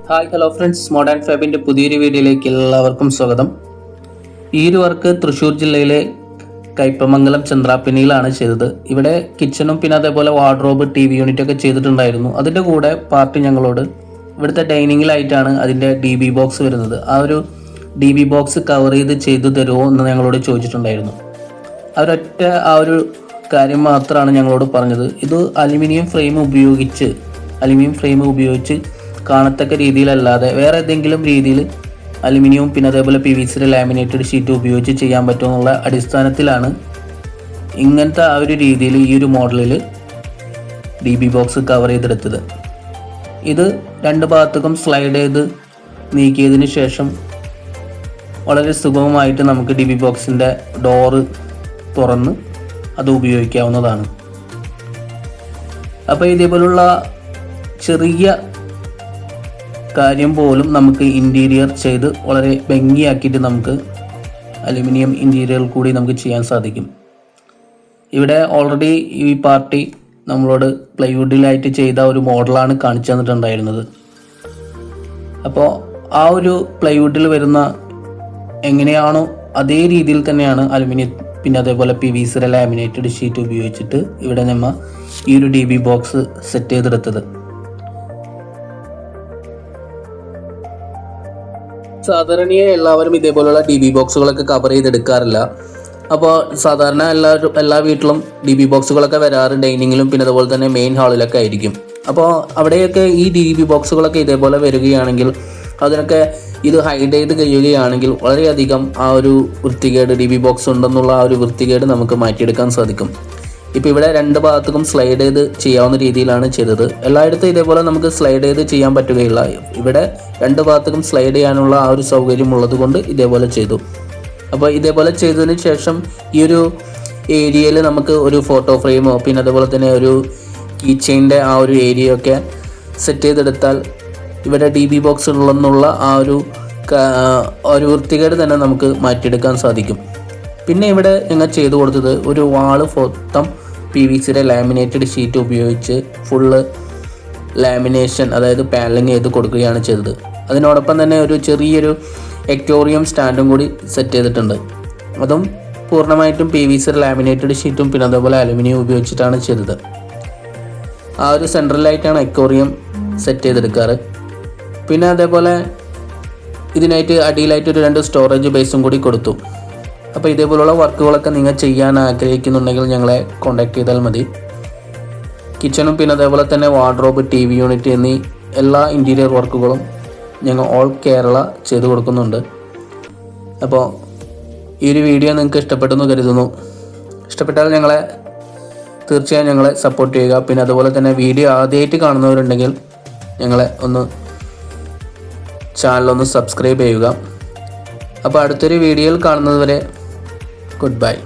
Hi hello friends, modern ഫാബിൻ്റെ പുതിയൊരു വീഡിയോയിലേക്ക് എല്ലാവർക്കും സ്വാഗതം. ഈ ഒരു വർക്ക് തൃശ്ശൂർ ജില്ലയിലെ കയ്പമംഗലം ചന്ദ്രാപ്പിനിയിലാണ് ചെയ്തത്. ഇവിടെ കിച്ചണും പിന്നെ അതേപോലെ വാർഡ്രോബ്, ടി വി യൂണിറ്റ് ഒക്കെ ചെയ്തിട്ടുണ്ടായിരുന്നു. അതിൻ്റെ കൂടെ പാർട്ടി ഞങ്ങളോട് ഇവിടുത്തെ ഡൈനിങ്ങിലായിട്ടാണ് അതിൻ്റെ DB ബോക്സ് വരുന്നത്. ആ ഒരു DB ബോക്സ് കവർ ചെയ്തു തരുമോ എന്ന് ഞങ്ങളോട് ചോദിച്ചിട്ടുണ്ടായിരുന്നു. അവരൊറ്റ ആ ഒരു കാര്യം മാത്രമാണ് ഞങ്ങളോട് പറഞ്ഞത്. ഇത് അലുമിനിയം ഫ്രെയിം ഉപയോഗിച്ച് കാണത്തക്ക രീതിയിലല്ലാതെ വേറെ ഏതെങ്കിലും രീതിയിൽ അലുമിനിയവും പിന്നെ അതേപോലെ PVC ലാമിനേറ്റഡ് ഷീറ്റ് ഉപയോഗിച്ച് ചെയ്യാൻ പറ്റുമെന്നുള്ള അടിസ്ഥാനത്തിലാണ് ഇങ്ങനത്തെ ആ ഒരു രീതിയിൽ ഈ ഒരു മോഡലിൽ DB ബോക്സ് കവർ ചെയ്തെടുത്തത്. ഇത് രണ്ട് ഭാഗത്തേക്കും സ്ലൈഡ് ചെയ്ത് നീക്കിയതിന് ശേഷം വളരെ സുഗമമായിട്ട് നമുക്ക് DB ബോക്സിൻ്റെ ഡോറ് തുറന്ന് അത് ഉപയോഗിക്കാവുന്നതാണ്. അപ്പോൾ ഇതേപോലുള്ള ചെറിയ കാര്യം പോലും നമുക്ക് ഇൻറ്റീരിയർ ചെയ്ത് വളരെ ഭംഗിയാക്കിയിട്ട് നമുക്ക് അലുമിനിയം ഇൻറ്റീരിയർ കൂടി നമുക്ക് ചെയ്യാൻ സാധിക്കും. ഇവിടെ ഓൾറെഡി ഈ പാർട്ടി നമ്മളോട് പ്ലൈവുഡിലായിട്ട് ചെയ്ത ഒരു മോഡലാണ് കാണിച്ചു തന്നിട്ടുണ്ടായിരുന്നത്. അപ്പോൾ ആ ഒരു പ്ലൈവുഡിൽ വരുന്ന എങ്ങനെയാണോ അതേ രീതിയിൽ തന്നെയാണ് അലുമിനിയം പിന്നെ അതേപോലെ PVC ലാമിനേറ്റഡ് ഷീറ്റ് ഉപയോഗിച്ചിട്ട് ഇവിടെ നമ്മൾ ഈ ഒരു DB ബോക്സ് സെറ്റ് ചെയ്തെടുത്തത്. സാധാരണയായി എല്ലാവരും ഇതേപോലുള്ള DB ബോക്സുകളൊക്കെ കവർ ചെയ്തെടുക്കാറില്ല. അപ്പോൾ സാധാരണ എല്ലാ വീട്ടിലും DB ബോക്സുകളൊക്കെ വരാറ് ഡൈനിങ്ങിലും പിന്നെ അതുപോലെ തന്നെ മെയിൻ ഹാളിലൊക്കെ ആയിരിക്കും. അപ്പോൾ അവിടെയൊക്കെ ഈ DB ബോക്സുകളൊക്കെ ഇതേപോലെ വരികയാണെങ്കിൽ അതിനൊക്കെ ഇത് ഹൈഡ് ചെയ്ത് കഴിയുകയാണെങ്കിൽ വളരെയധികം ആ ഒരു വൃത്തികേട് DB ബോക്സ് ഉണ്ടെന്നുള്ള ആ ഒരു വൃത്തികേട് നമുക്ക് മാറ്റിയെടുക്കാൻ സാധിക്കും. ഇപ്പോൾ ഇവിടെ രണ്ട് ഭാഗത്തേക്കും സ്ലൈഡ് ചെയ്ത് ചെയ്യാവുന്ന രീതിയിലാണ് ചെയ്തത്. എല്ലായിടത്തും ഇതേപോലെ നമുക്ക് സ്ലൈഡ് ചെയ്ത് ചെയ്യാൻ പറ്റുകയില്ല. ഇവിടെ രണ്ട് ഭാഗത്തേക്കും സ്ലൈഡ് ചെയ്യാനുള്ള ആ ഒരു സൗകര്യം ഉള്ളത് കൊണ്ട് ഇതേപോലെ ചെയ്തു. അപ്പോൾ ഇതേപോലെ ചെയ്തതിന് ശേഷം ഈ ഒരു ഏരിയയിൽ നമുക്ക് ഒരു ഫോട്ടോ ഫ്രെയിമോ പിന്നെ അതുപോലെ തന്നെ ഒരു കീ ചെയിൻ്റെ ആ ഒരു ഏരിയയൊക്കെ സെറ്റ് ചെയ്തെടുത്താൽ ഇവിടെ DB ബോക്സ് ഉള്ളെന്നുള്ള ആ ഒരു വൃത്തികേട് തന്നെ നമുക്ക് മാറ്റിയെടുക്കാൻ സാധിക്കും. പിന്നെ ഇവിടെ ഞങ്ങൾ ചെയ്തു കൊടുത്തത് ഒരു വാള് മൊത്തം PVC ലാമിനേറ്റഡ് ഷീറ്റ് ഉപയോഗിച്ച് ഫുള്ള് ലാമിനേഷൻ അതായത് പാനലിങ് ചെയ്ത് കൊടുക്കുകയാണ് ചെയ്തത്. അതിനോടൊപ്പം തന്നെ ഒരു ചെറിയൊരു എക്വോറിയം സ്റ്റാൻഡും കൂടി സെറ്റ് ചെയ്തിട്ടുണ്ട്. അതും പൂർണ്ണമായിട്ടും PVC ലാമിനേറ്റഡ് ഷീറ്റും പിന്നെ അതേപോലെ അലുമിനിയം ഉപയോഗിച്ചിട്ടാണ് ചെയ്തത്. ആ ഒരു സെൻട്രലായിട്ടാണ് എക്വോറിയം സെറ്റ് ചെയ്തെടുക്കാറ്. പിന്നെ അതേപോലെ ഇതിനായിട്ട് അടിയിലായിട്ട് ഒരു 2 സ്റ്റോറേജ് ബേസും കൂടി കൊടുത്തു. അപ്പോൾ ഇതേപോലുള്ള വർക്കുകളൊക്കെ നിങ്ങൾ ചെയ്യാൻ ആഗ്രഹിക്കുന്നുണ്ടെങ്കിൽ ഞങ്ങളെ കോൺടാക്ട് ചെയ്താൽ മതി. കിച്ചണും പിന്നെ അതേപോലെ തന്നെ വാർഡ്രോബ്, TV യൂണിറ്റ് എന്നീ എല്ലാ ഇൻറ്റീരിയർ വർക്കുകളും ഞങ്ങൾ ഓൾ കേരള ചെയ്തു കൊടുക്കുന്നുണ്ട്. അപ്പോൾ ഈ ഒരു വീഡിയോ നിങ്ങൾക്ക് ഇഷ്ടപ്പെട്ടെന്ന് കരുതുന്നു. ഇഷ്ടപ്പെട്ടാൽ തീർച്ചയായും ഞങ്ങളെ സപ്പോർട്ട് ചെയ്യുക. പിന്നെ അതുപോലെ തന്നെ വീഡിയോ ആദ്യമായിട്ട് കാണുന്നവരുണ്ടെങ്കിൽ ഞങ്ങളെ ചാനലൊന്ന് സബ്സ്ക്രൈബ് ചെയ്യുക. അപ്പോൾ അടുത്തൊരു വീഡിയോയിൽ കാണുന്നത് വരെ ഗുഡ് ബൈ.